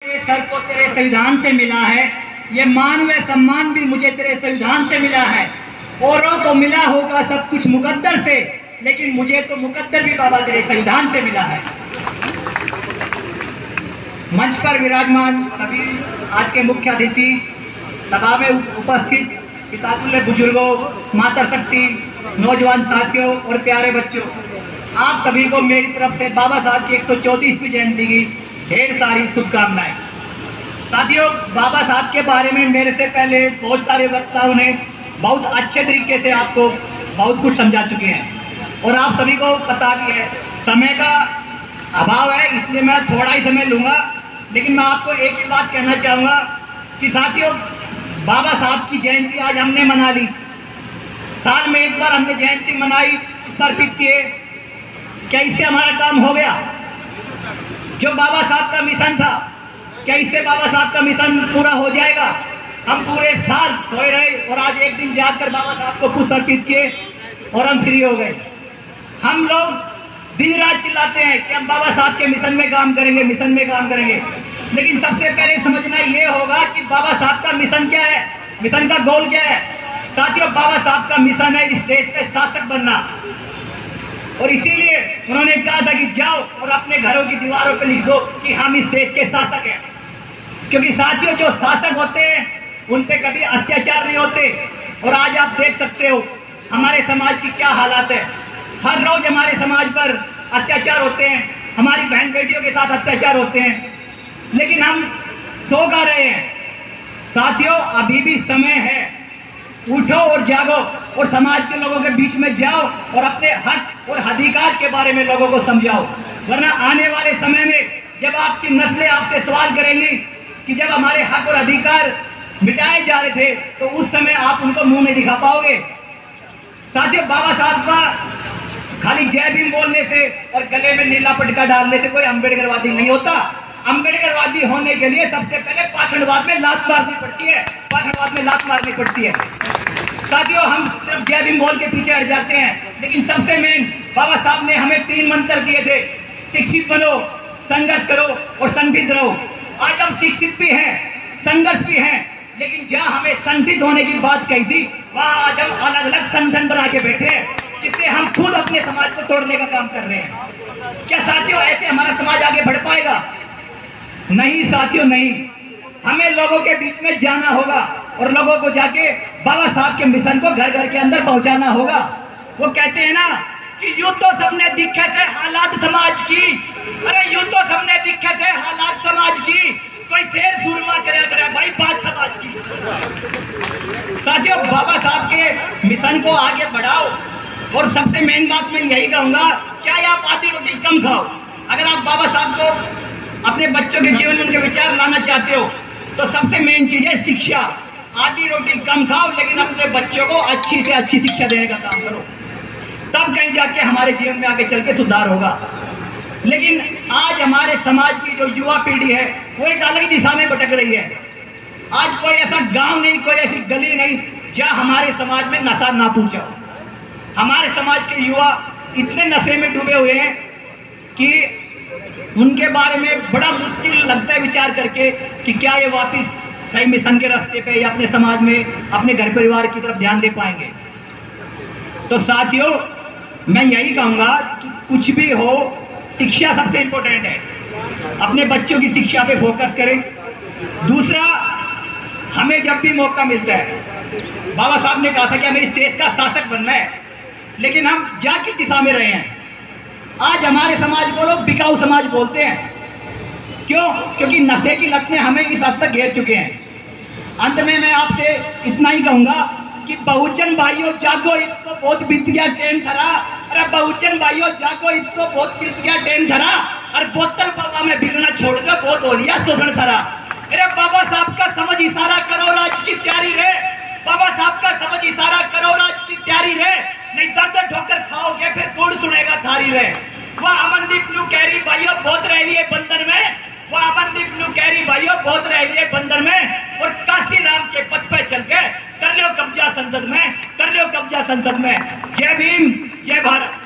तेरे सर को तेरे संविधान से मिला है, ये मान व सम्मान भी मुझे तेरे संविधान से मिला है। औरों को मिला होगा सब कुछ मुकद्दर से, लेकिन मुझे तो मुकद्दर भी बाबा तेरे संविधान से मिला है। मंच पर विराजमान सभी आज के मुख्य अतिथि, सभा में उपस्थित पितातुल्य बुजुर्गों, माता शक्ति, नौजवान साथियों और प्यारे बच्चों, आप सभी को मेरी तरफ से बाबा साहब की 134वीं जयंती की ढेर सारी शुभकामनाएं। साथियों, बाबा साहब के बारे में मेरे से पहले बहुत सारे वक्ताओं ने बहुत अच्छे तरीके से आपको बहुत कुछ समझा चुके हैं और आप सभी को पता भी है। समय का अभाव है, इसलिए मैं थोड़ा ही समय लूंगा, लेकिन मैं आपको एक ही बात कहना चाहूँगा कि साथियों, बाबा साहब की जयंती आज हमने मना ली। साल में एक बार हमने जयंती मनाई, समर्पित किए। क्या इससे हमारा काम हो गया? जो बाबा साहब का मिशन था, क्या इससे बाबा साहब का मिशन पूरा हो जाएगा? हम पूरे साल सोए रहे और आज एक दिन जाकर बाबा साहब को पुष्प अर्पित किए और हम फ्री हो गए। हम लोग दिन रात चिल्लाते हैं कि हम बाबा साहब के मिशन में काम करेंगे, मिशन में काम करेंगे, लेकिन सबसे पहले समझना यह होगा कि बाबा साहब का मिशन क्या है, मिशन का गोल क्या है। साथियों, बाबा साहब का मिशन है इस देश का शासक बनना, और इसीलिए उन्होंने कहा था कि जाओ और अपने घरों की दीवारों पर लिख दो कि हम इस देश के शासक हैं। क्योंकि साथियों, जो शासक होते हैं उन पे कभी अत्याचार नहीं होते। और आज आप देख सकते हो हमारे समाज की क्या हालात है। हर रोज हमारे समाज पर अत्याचार होते हैं, हमारी बहन बेटियों के साथ अत्याचार होते हैं, लेकिन हम सो गा रहे हैं। साथियों, अभी भी समय है, उठो और जागो और समाज के लोगों के बीच में जाओ और अपने हक और अधिकार के बारे में लोगों को समझाओ। वरना आने वाले समय में जब आपकी नस्लें आपसे सवाल करेंगी कि जब हमारे हक और अधिकार मिटाए जा रहे थे, तो उस समय आप उनको मुंह नहीं दिखा पाओगे। साथियों, बाबा साहब का खाली जय भीम बोलने से और गले में नीला पटका डालने से कोई अम्बेडकरवादी नहीं होता। अम्बेडकरवादी होने के लिए सबसे पहले पाखंडवाद में लात मारनी पड़ती है, पाखंडवाद में लात मारनी पड़ती है। साथियों, हम सिर्फ जय भीम बोल के पीछे हट जाते हैं, लेकिन सबसे मेन बाबा साहब ने हमें 3 मंत्र दिए थे: शिक्षित बनो, संघर्ष करो और संगठित रहो। आज हम शिक्षित भी हैं, संघर्ष भी हैं, लेकिन जहां हमें संगठित होने की बात कही थी, वहां आज हम अलग अलग संगठन बना के बैठे हैं, जिससे हम खुद अपने समाज को तोड़ने का काम कर रहे हैं। क्या साथियों, ऐसे हमारा समाज आगे बढ़ पाएगा? नहीं साथियों, नहीं। हमें लोगों के बीच में जाना होगा और लोगों को जाके बाबा साहब के मिशन को घर घर के अंदर पहुंचाना होगा। वो कहते हैं ना कि यूं तो सबने दिक्कत है हालात समाज की, अरे यूं तो सबने दिक्कत है हालात समाज की, कोई शेर सुरमा करे भाई बात समाज की। साथियों, बाबा साहब के मिशन को आगे बढ़ाओ और सबसे मेन बात मैं यही कहूंगा, चाहे आप आधी रोटी कम खाओ, अगर आप बाबा साहब को अपने बच्चों के जीवन में उनके विचार लाना चाहते हो तो सबसे मेन चीज है शिक्षा। आधी रोटी कम खाओ, लेकिन अपने बच्चों को अच्छी से अच्छी शिक्षा देने का काम करो, तब कहीं जाके हमारे जीवन में आगे चल के सुधार होगा। लेकिन आज हमारे समाज की जो युवा पीढ़ी है वो एक अलग दिशा में भटक रही है। आज कोई ऐसा गांव नहीं, कोई ऐसी गली नहीं जहां हमारे समाज में नशा ना पहुंचा हो। हमारे समाज के युवा इतने नशे में डूबे हुए हैं कि उनके बारे में बड़ा मुश्किल लगता है विचार करके कि क्या ये वापस सही मिशन के रास्ते पे या अपने समाज में अपने घर परिवार की तरफ ध्यान दे पाएंगे। तो साथियों, मैं यही कहूंगा कि कुछ भी हो, शिक्षा सबसे इंपॉर्टेंट है। अपने बच्चों की शिक्षा पे फोकस करें। दूसरा, हमें जब भी मौका मिलता है, बाबा साहब ने कहा था कि हमें इस देश का शासक बनना है, लेकिन हम जा किस दिशा में रहे हैं? आज हमारे समाज को लोग बिकाऊ समाज बोलते हैं। क्यों? क्योंकि नशे की लत ने हमें इस हद तक घेर चुके हैं। अंत में मैं आपसे इतना ही कहूंगा कि बहुजन भाइयों जागो, इत तो बहुत बीत गया ट्रेन धरा। अरे बहुजन भाइयों जागो, इत तो बहुत बीत गया ट्रेन धरा, और बोतल बाबा में बिगड़ना छोड़ दो, बहुत हो लिया शोषण धरा। अरे बाबा साहब का समझ इशारा करो, राज की तैयारी रहे। बाबा साहब का समझ इशारा करो, राज की तैयारी रहे, नहीं दर्द ठोकर खाओगे फिर कौन सुनेगा थारी रहे। वह अमनदीप न्यू कैरी भाइयों बहुत रह लिए बंदर में, वह अमनदीप न्यू कैरी भाइयों बहुत रह लिए बंदर में, और काशी राम के पथ पे चल के कर लो कब्जा संसद में, कर लो कब्जा संसद में। जय भीम, जय भारत।